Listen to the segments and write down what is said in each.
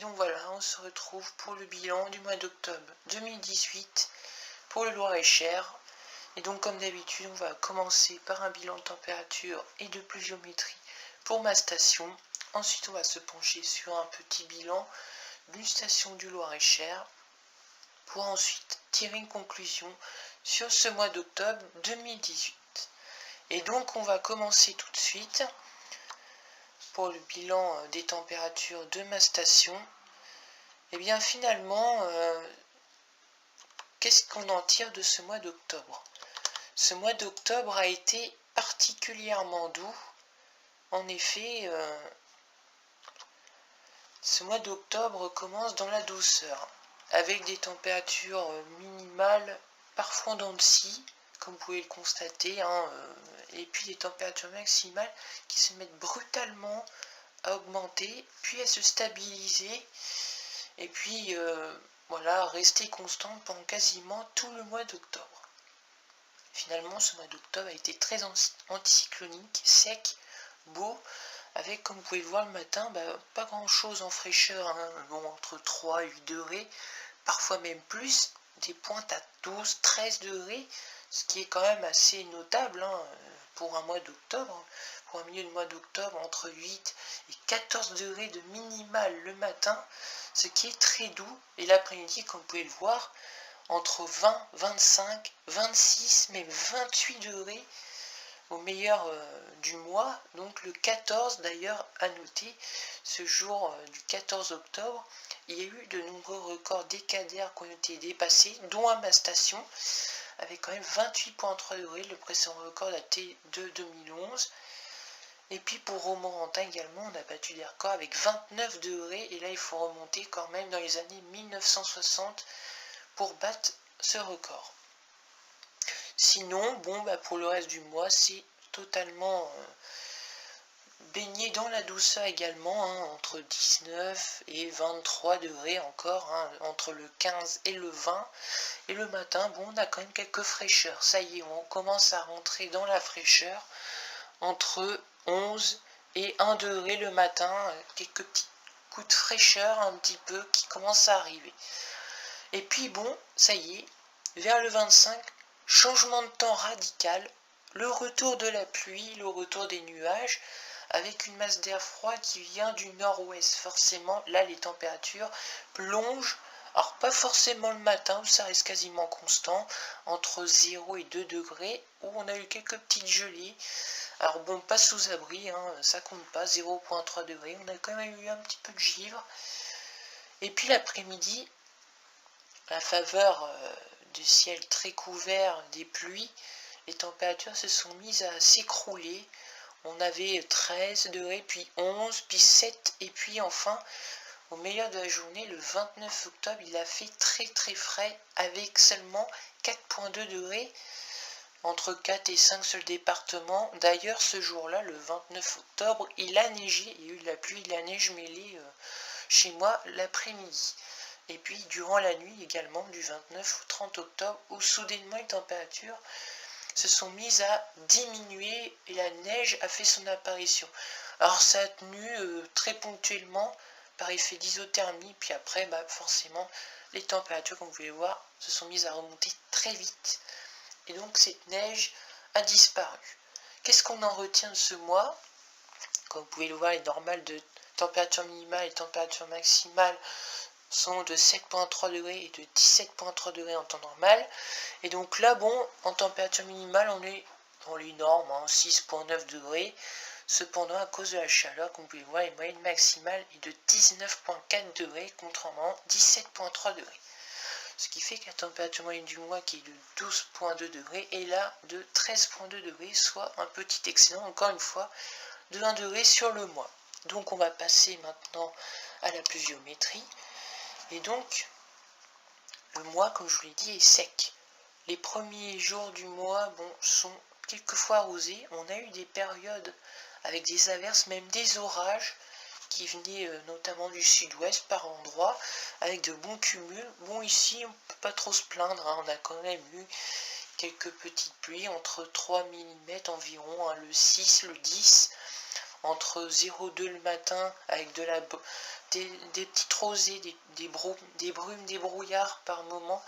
donc voilà, on se retrouve pour le bilan du mois d'octobre 2018 pour le Loir-et-Cher. Et donc comme d'habitude, on va commencer par un bilan de température et de pluviométrie pour ma station. Ensuite, on va se pencher sur un petit bilan d'une station du Loir-et-Cher pour ensuite tirer une conclusion sur ce mois d'octobre 2018. Et donc on va commencer tout de suite pour le bilan des températures de ma station. Et bien finalement, qu'est-ce qu'on en tire de ce mois d'octobre? Ce mois d'octobre a été particulièrement doux. En effet, ce mois d'octobre commence dans la douceur, avec des températures minimales parfois en dents de scie, comme vous pouvez le constater, et puis des températures maximales qui se mettent brutalement à augmenter, puis à se stabiliser, et puis voilà, rester constante pendant quasiment tout le mois d'octobre. Finalement, ce mois d'octobre a été très anticyclonique, sec, beau, avec, comme vous pouvez le voir le matin, pas grand chose en fraîcheur, bon, entre 3 et 8 degrés, parfois même plus, des pointes à 12, 13 degrés, ce qui est quand même assez notable pour un mois d'octobre. Pour un milieu de mois d'octobre, entre 8 et 14 degrés de minimal le matin, ce qui est très doux. Et l'après-midi, comme vous pouvez le voir, entre 20, 25, 26, même 28 degrés au meilleur du mois. Donc le 14 d'ailleurs, à noter, ce jour du 14 octobre, il y a eu de nombreux records décadaires qui ont été dépassés, dont à ma station, avec quand même 28,3 degrés, le précédent record daté de 2011. Et puis pour Romorantin également, on a battu des records avec 29 degrés, et là il faut remonter quand même dans les années 1960 pour battre ce record. Sinon, bon, pour le reste du mois, c'est totalement baigné dans la douceur également, entre 19 et 23 degrés encore, entre le 15 et le 20. Et le matin, bon, on a quand même quelques fraîcheurs. Ça y est, on commence à rentrer dans la fraîcheur, entre 11 et 1 degré le matin, quelques petits coups de fraîcheur un petit peu qui commencent à arriver. Et puis bon, ça y est, vers le 25, changement de temps radical, le retour de la pluie, le retour des nuages, avec une masse d'air froid qui vient du nord-ouest. Forcément, là, les températures plongent. Alors, pas forcément le matin, où ça reste quasiment constant, entre 0 et 2 degrés, où on a eu quelques petites gelées. Alors bon, pas sous abri, ça compte pas, 0,3 degrés. On a quand même eu un petit peu de givre. Et puis l'après-midi, à la faveur du ciel très couvert, des pluies, les températures se sont mises à s'écrouler. On avait 13 degrés, puis 11, puis 7, et puis enfin, au meilleur de la journée, le 29 octobre, il a fait très très frais, avec seulement 4,2 degrés, entre 4 et 5 sur le département. D'ailleurs, ce jour-là, le 29 octobre, il a neigé, il y a eu de la pluie, de la neige mêlée chez moi l'après-midi. Et puis, durant la nuit également, du 29 au 30 octobre, où soudainement les températures se sont mises à diminuer et la neige a fait son apparition. Alors ça a tenu très ponctuellement par effet d'isothermie, puis après forcément les températures, comme vous pouvez voir, se sont mises à remonter très vite. Et donc cette neige a disparu. Qu'est-ce qu'on en retient de ce mois? Comme vous pouvez le voir, les normales de température minimale et température maximale sont de 7,3 degrés et de 17,3 degrés en temps normal. Et donc là, bon, en température minimale, on est dans les normes, 6,9 degrés. Cependant, à cause de la chaleur, comme vous pouvez le voir, les moyennes maximales est de 19,4 degrés, contrairement à 17,3 degrés. Ce qui fait que la température moyenne du mois, qui est de 12,2 degrés, est là de 13,2 degrés, soit un petit excédent, encore une fois, de 1 degré sur le mois. Donc on va passer maintenant à la pluviométrie. Et donc, le mois, comme je vous l'ai dit, est sec. Les premiers jours du mois, sont quelquefois arrosés. On a eu des périodes avec des averses, même des orages, qui venaient notamment du sud-ouest par endroits, avec de bons cumuls. Bon, ici, on ne peut pas trop se plaindre, on a quand même eu quelques petites pluies, entre 3 mm environ, le 6, le 10. entre 0,2 le matin avec des petites rosées, des brumes, des brouillards par moment,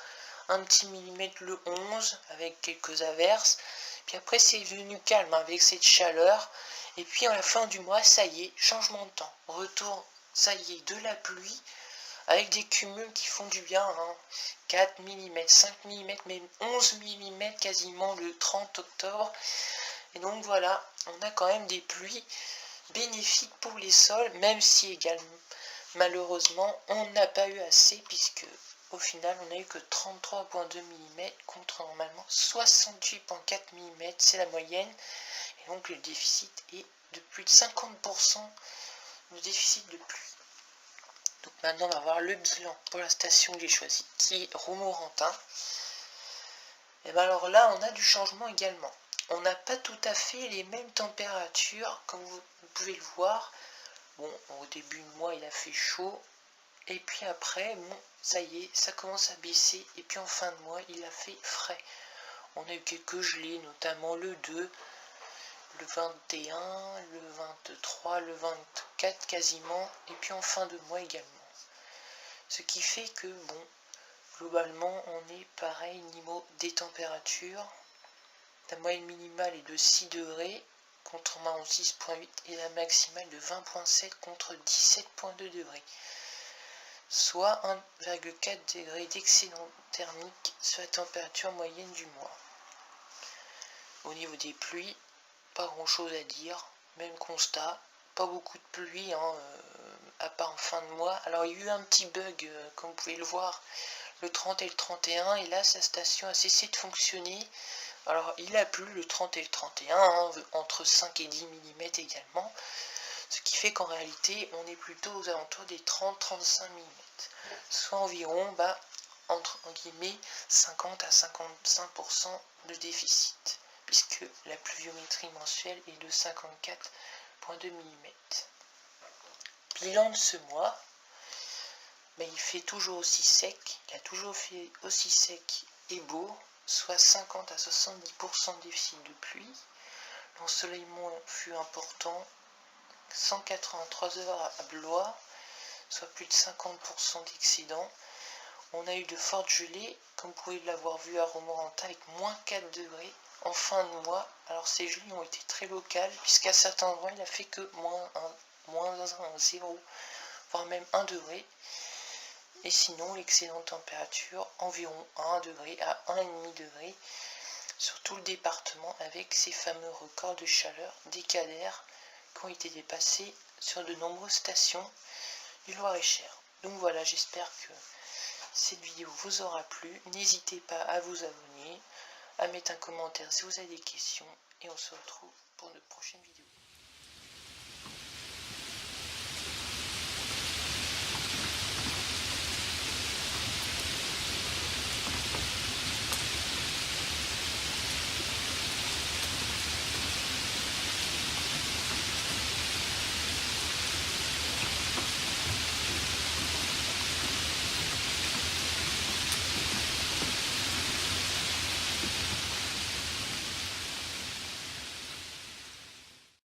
un petit millimètre le 11 avec quelques averses, puis après c'est devenu calme avec cette chaleur, et puis à la fin du mois, ça y est, changement de temps, retour, ça y est, de la pluie, avec des cumuls qui font du bien, hein. 4 mm, 5 mm, même 11 mm quasiment le 30 octobre. Et donc voilà, on a quand même des pluies bénéfiques pour les sols, même si également, malheureusement, on n'a pas eu assez, puisque au final, on n'a eu que 33,2 mm contre normalement 68,4 mm, c'est la moyenne. Et donc le déficit est de plus de 50% de déficit de pluie. Donc maintenant, on va voir le bilan pour la station que j'ai choisie, qui est Romorantin. Et bien alors là, on a du changement également. On n'a pas tout à fait les mêmes températures, comme vous pouvez le voir. Bon, au début du mois, il a fait chaud. Et puis après, bon, ça y est, ça commence à baisser. Et puis en fin de mois, il a fait frais. On a eu quelques gelées, notamment le 2, le 21, le 23, le 24 quasiment. Et puis en fin de mois également. Ce qui fait que, bon, globalement, on est pareil niveau des températures. La moyenne minimale est de 6 degrés contre 6,8 et la maximale de 20,7 contre 17,2 degrés. Soit 1,4 degré d'excédent thermique sur la température moyenne du mois. Au niveau des pluies, pas grand chose à dire, même constat, pas beaucoup de pluie, hein, à part en fin de mois. Alors il y a eu un petit bug, comme vous pouvez le voir, le 30 et le 31, et là sa station a cessé de fonctionner. Alors il a plu le 30 et le 31, hein, entre 5 et 10 mm également, ce qui fait qu'en réalité on est plutôt aux alentours des 30-35 mm, soit environ, entre guillemets, 50 à 55% de déficit, puisque la pluviométrie mensuelle est de 54,2 mm. Bilan de ce mois, il fait toujours aussi sec, il a toujours fait aussi sec et beau, soit 50 à 70% de déficit de pluie. L'ensoleillement fut important, 183 heures à Blois, soit plus de 50% d'excédent. On a eu de fortes gelées, comme vous pouvez l'avoir vu à Romorantin, avec moins 4 degrés en fin de mois. Alors ces gelées ont été très locales, puisqu'à certains endroits il a fait que moins 1, 0, voire même 1 degré. Et sinon, l'excédent de température, environ 1 degré à 1,5 degré sur tout le département, avec ces fameux records de chaleur décadaires qui ont été dépassés sur de nombreuses stations du Loir-et-Cher. Donc voilà, j'espère que cette vidéo vous aura plu. N'hésitez pas à vous abonner, à mettre un commentaire si vous avez des questions, et on se retrouve pour de prochaines vidéos.